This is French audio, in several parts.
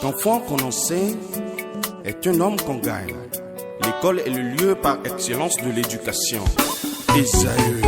L'enfant qu'on enseigne est un homme qu'on gagne. L'école est le lieu par excellence de l'éducation. Esaü.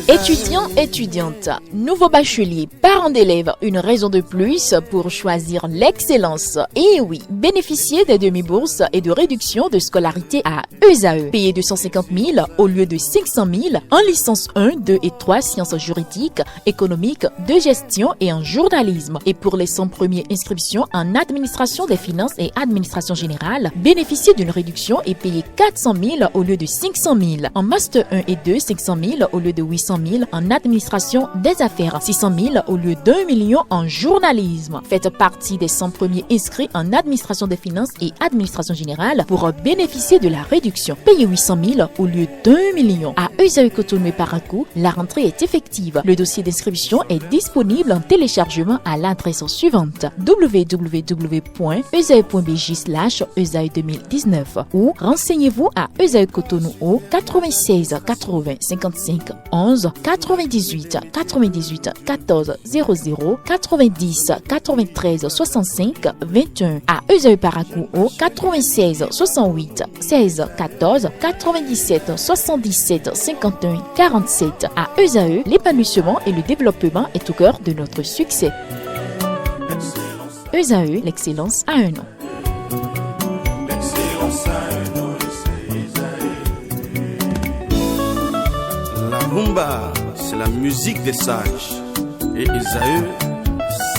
Étudiants, étudiantes, nouveaux bacheliers, parents d'élèves, une raison de plus pour choisir l'excellence. Et oui, bénéficier des demi-bourses et de réduction de scolarité à Esaü. Payer 250 000 au lieu de 500 000 en licence 1, 2 et 3 sciences juridiques, économiques, de gestion et en journalisme. Et pour les 100 premières inscriptions en administration des finances et administration générale, bénéficier d'une réduction et payer 400 000 au lieu de 500 000. En master 1 et 2, 500 000 au lieu de 800 000 en administration des affaires, 600 000 au lieu d'1 million en journalisme. Faites partie des 100 premiers inscrits en administration des finances et administration générale pour bénéficier de la réduction. Payez 800 000 au lieu d'1 million. À Esaü Cotonou et Parakou, la rentrée est effective. Le dossier d'inscription est disponible en téléchargement à l'adresse suivante: www.esaü.bj/esaü2019 ou renseignez-vous à Esaü Cotonou au 96 80 55 11 98 98 14 00 90 93 65 21. À Esaü Parakou au 96 68 16 14 97 77 51 47. À Esaü, l'épanouissement et le développement est au cœur de notre succès. Esaü, l'excellence a un nom. La rumba, c'est la musique des sages. Et Esaü,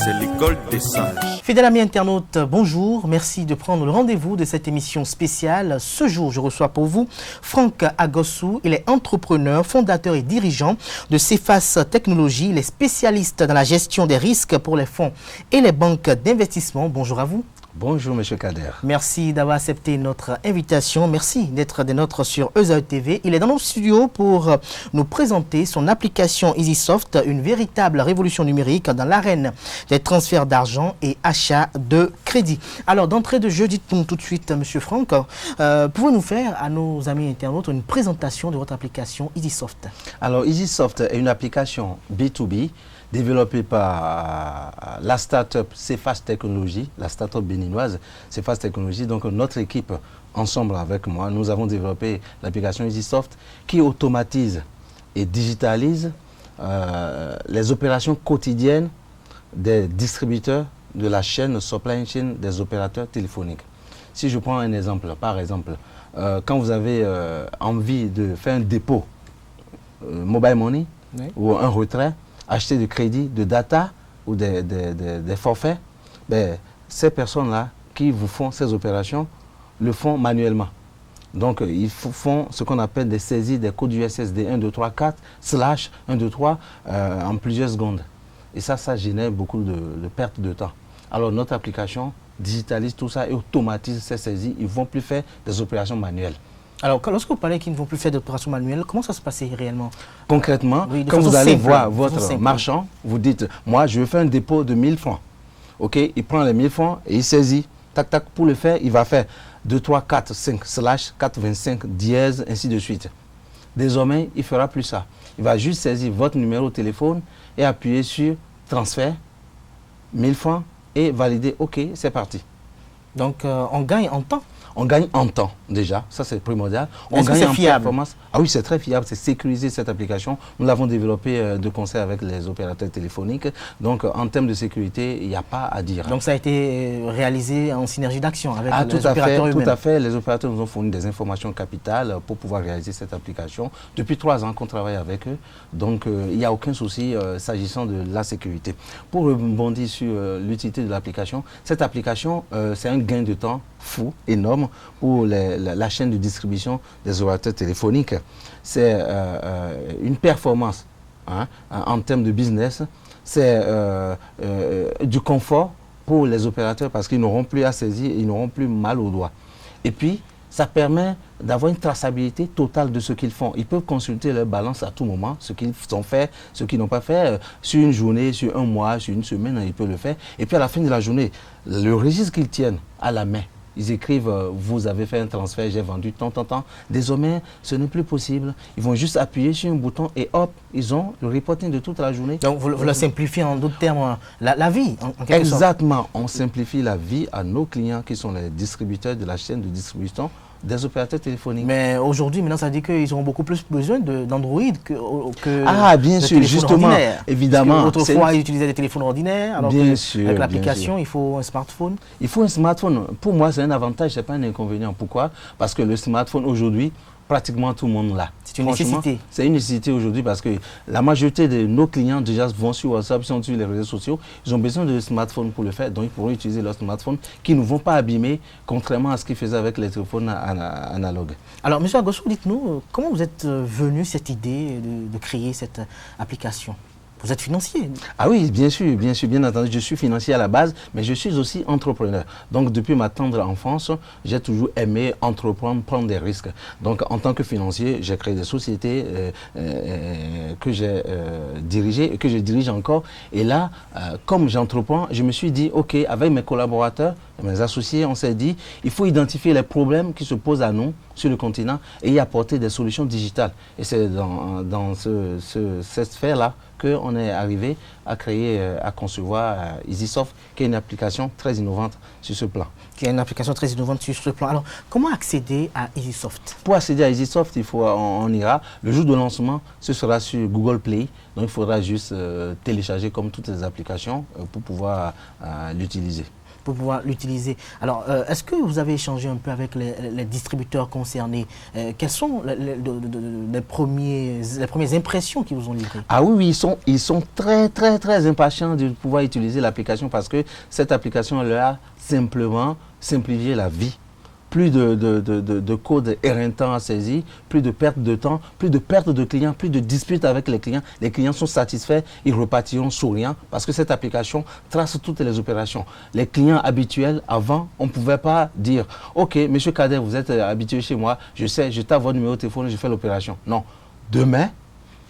c'est l'école des sages. Fidèles amis internautes, bonjour. Merci de prendre le rendez-vous de cette émission spéciale. Ce jour, je reçois pour vous Franck Agossou. Il est entrepreneur, fondateur et dirigeant de Cephas Technologies. Il est spécialiste dans la gestion des risques pour les fonds et les banques d'investissement. Bonjour à vous. Bonjour M. Kader. Merci d'avoir accepté notre invitation. Merci d'être des nôtres sur Esaü TV. Il est dans nos studios pour nous présenter son application EasySoft, une véritable révolution numérique dans l'arène des transferts d'argent et achats de crédit. Alors d'entrée de jeu, dites-nous tout de suite, M. Franck, pouvez-vous faire à nos amis internautes une présentation de votre application EasySoft? Alors EasySoft est une application B2B développée par la start-up Cephas Technologies, la start-up béninoise Cephas Technologies. Donc notre équipe, ensemble avec moi, nous avons développé l'application EasySoft qui automatise et digitalise les opérations quotidiennes des distributeurs de la chaîne supply chain des opérateurs téléphoniques. Si je prends un exemple, par exemple, quand vous avez envie de faire un dépôt mobile money, oui, ou un retrait, acheter du crédit, de data ou des forfaits, ben, ces personnes-là qui vous font ces opérations le font manuellement. Donc, ils font ce qu'on appelle des saisies des codes USSD 1, 2, 3, 4, slash 1, 2, 3 en plusieurs secondes. Et ça génère beaucoup de perte de temps. Alors, notre application digitalise tout ça et automatise ces saisies. Ils ne vont plus faire des opérations manuelles. Alors, lorsque vous parlez qu'ils ne vont plus faire d'opérations manuelles, comment ça se passe réellement? Concrètement, oui, quand vous allez voir votre marchand, vous dites, moi, je veux faire un dépôt de 1000 francs. OK, il prend les 1000 francs et il saisit. Tac, tac, pour le faire, il va faire 2, 3, 4, 5, slash, 4, 25, dièse, ainsi de suite. Désormais, il ne fera plus ça. Il va juste saisir votre numéro de téléphone et appuyer sur transfert, 1000 francs et valider. OK, c'est parti. Donc, on gagne en temps. On gagne en temps déjà, ça c'est primordial. On gagne en performance. Ah oui, c'est très fiable, c'est sécurisé cette application. Nous l'avons développée de concert avec les opérateurs téléphoniques. Donc en termes de sécurité, il n'y a pas à dire. Donc ça a été réalisé en synergie d'action avec les opérateurs eux-mêmes. Tout à fait, les opérateurs nous ont fourni des informations capitales pour pouvoir réaliser cette application. Depuis 3 ans qu'on travaille avec eux, donc il n'y a aucun souci s'agissant de la sécurité. Pour rebondir sur l'utilité de l'application, cette application, c'est un gain de temps fou, énorme pour la chaîne de distribution des opérateurs téléphoniques. C'est une performance en termes de business, c'est du confort pour les opérateurs parce qu'ils n'auront plus à saisir, ils n'auront plus mal aux doigts. Et puis, ça permet d'avoir une traçabilité totale de ce qu'ils font. Ils peuvent consulter leur balance à tout moment, ce qu'ils ont fait, ce qu'ils n'ont pas fait, sur une journée, sur un mois, sur une semaine, ils peuvent le faire. Et puis à la fin de la journée, le registre qu'ils tiennent à la main, ils écrivent vous avez fait un transfert, j'ai vendu tant. Désormais, ce n'est plus possible. Ils vont juste appuyer sur un bouton et hop, ils ont le reporting de toute la journée. Donc vous le simplifiez en d'autres termes, la vie en quelque sorte. Exactement, on simplifie la vie à nos clients qui sont les distributeurs de la chaîne de distribution des opérateurs téléphoniques. Mais aujourd'hui, maintenant, ça dit qu'ils auront beaucoup plus besoin d'Android que bien de sûr, justement, ordinaires. évidemment. Autrefois, ils utilisaient des téléphones ordinaires, alors bien que sûr, avec l'application, il faut un smartphone. Il faut un smartphone. Pour moi, c'est un avantage, ce n'est pas un inconvénient. Pourquoi? Parce que le smartphone, aujourd'hui, pratiquement tout le monde l'a. C'est une nécessité. C'est une nécessité aujourd'hui parce que la majorité de nos clients déjà vont sur WhatsApp, sont sur les réseaux sociaux. Ils ont besoin de smartphones pour le faire, donc ils pourront utiliser leur smartphone qui ne vont pas abîmer, contrairement à ce qu'ils faisaient avec les téléphones analogues. Alors, M. Agosso, dites-nous, comment vous êtes venu cette idée de créer cette application? Vous êtes financier? Ah oui, bien sûr, bien entendu. Je suis financier à la base, mais je suis aussi entrepreneur. Donc, depuis ma tendre enfance, j'ai toujours aimé entreprendre, prendre des risques. Donc, en tant que financier, j'ai créé des sociétés que j'ai dirigées et que je dirige encore. Et là, comme j'entreprends, je me suis dit, OK, avec mes collaborateurs, mes associés, on s'est dit, il faut identifier les problèmes qui se posent à nous sur le continent et y apporter des solutions digitales. Et c'est dans cette sphère-là qu'on est arrivé à créer, à concevoir EasySoft, qui est une application très innovante sur ce plan. Qui est une application très innovante sur ce plan. Alors, comment accéder à EasySoft? Pour accéder à EasySoft, on ira. Le jour de lancement, ce sera sur Google Play. Donc, il faudra juste télécharger comme toutes les applications pour pouvoir l'utiliser. Alors, est-ce que vous avez échangé un peu avec les distributeurs concernés? Quelles sont les premières impressions qu'ils vous ont livrées? Ah oui, ils sont très impatients de pouvoir utiliser l'application parce que cette application leur a simplement simplifié la vie. Plus de codes éreintants à saisir, plus de perte de temps, plus de perte de clients, plus de disputes avec les clients. Les clients sont satisfaits, ils repartiront souriants parce que cette application trace toutes les opérations. Les clients habituels, avant, on ne pouvait pas dire « Ok, monsieur Kader, vous êtes habitué chez moi, je sais, je tape votre numéro de téléphone et je fais l'opération. » Non. Demain,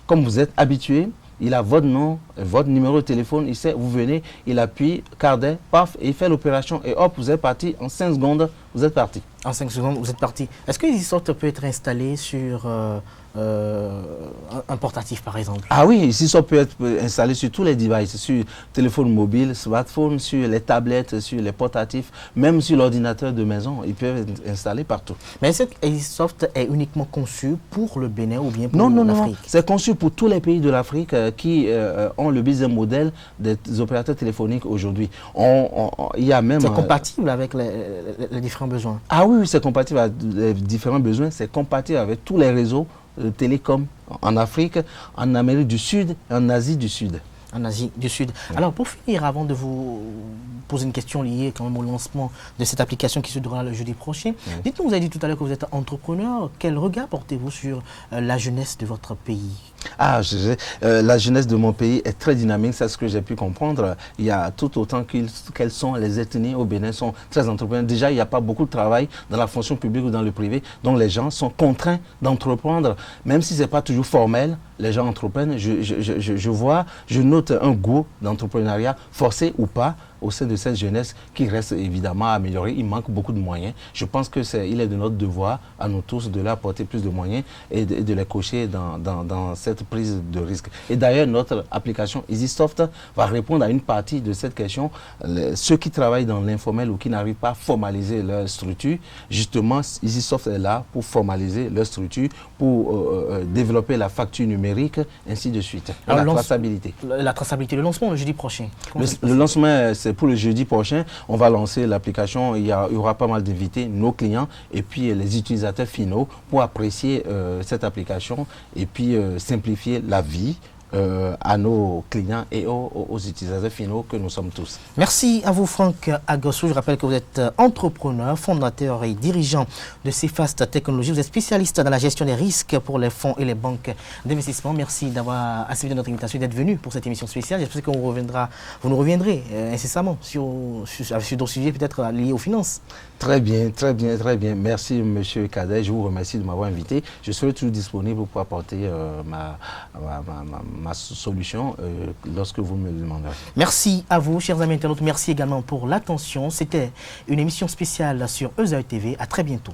comme vous êtes habitué, il a votre nom, votre numéro de téléphone, il sait, vous venez, il appuie, Kader, paf, et il fait l'opération et hop, vous êtes parti, en 5 secondes, vous êtes parti. En 5 secondes, vous êtes parti. Est-ce que EasySoft peut être installé sur un portatif, par exemple? Ah oui, EasySoft peut être installé sur tous les devices, sur téléphone mobile, smartphone, sur les tablettes, sur les portatifs, même sur l'ordinateur de maison. Il peut être installé partout. Mais est-ce que EasySoft est uniquement conçu pour le Bénin ou bien pour l'Afrique? Non. C'est conçu pour tous les pays de l'Afrique qui ont le business model des opérateurs téléphoniques aujourd'hui. Il y a même... C'est compatible avec les différents besoins? Ah oui, c'est compatible avec les différents besoins. C'est compatible avec tous les réseaux télécom en Afrique, en Amérique du Sud et en Asie du Sud. En Asie du Sud. Oui. Alors, pour finir, avant de vous poser une question liée quand même au lancement de cette application qui se déroulera le jeudi prochain, dites-nous, vous avez dit tout à l'heure que vous êtes entrepreneur. Quel regard portez-vous sur la jeunesse de votre pays? Ah, la jeunesse de mon pays est très dynamique, c'est ce que j'ai pu comprendre. Il y a tout autant qu'elles sont les ethnies au Bénin, sont très entrepreneurs. Déjà, il n'y a pas beaucoup de travail dans la fonction publique ou dans le privé, donc les gens sont contraints d'entreprendre, même si ce n'est pas toujours formel. Les gens entreprennent. Je note un goût d'entrepreneuriat, forcé ou pas, au sein de cette jeunesse qui reste évidemment à améliorer. Il manque beaucoup de moyens. Je pense qu'il est de notre devoir à nous tous de leur apporter plus de moyens et de les coacher dans cette prise de risque. Et d'ailleurs, notre application EasySoft va répondre à une partie de cette question. Ceux qui travaillent dans l'informel ou qui n'arrivent pas à formaliser leur structure, justement, EasySoft est là pour formaliser leur structure, pour développer la facture numérique, ainsi de suite. La traçabilité. La traçabilité, le lancement le jeudi prochain. Le lancement, c'est pour le jeudi prochain. On va lancer l'application. Il y aura pas mal d'invités, nos clients et puis les utilisateurs finaux pour apprécier cette application et puis simplifier la vie à nos clients et aux utilisateurs finaux que nous sommes tous. Merci à vous, Franck Agosso. Je rappelle que vous êtes entrepreneur, fondateur et dirigeant de Cefast Technologies. Vous êtes spécialiste dans la gestion des risques pour les fonds et les banques d'investissement. Merci d'avoir accepté notre invitation et d'être venu pour cette émission spéciale. J'espère que vous nous reviendrez incessamment sur d'autres sujets peut-être liés aux finances. Très bien. Merci, M. Kader. Je vous remercie de m'avoir invité. Je serai toujours disponible pour apporter ma solution lorsque vous me le demanderez. Merci à vous, chers amis internautes. Merci également pour l'attention. C'était une émission spéciale sur ESAE TV. À très bientôt.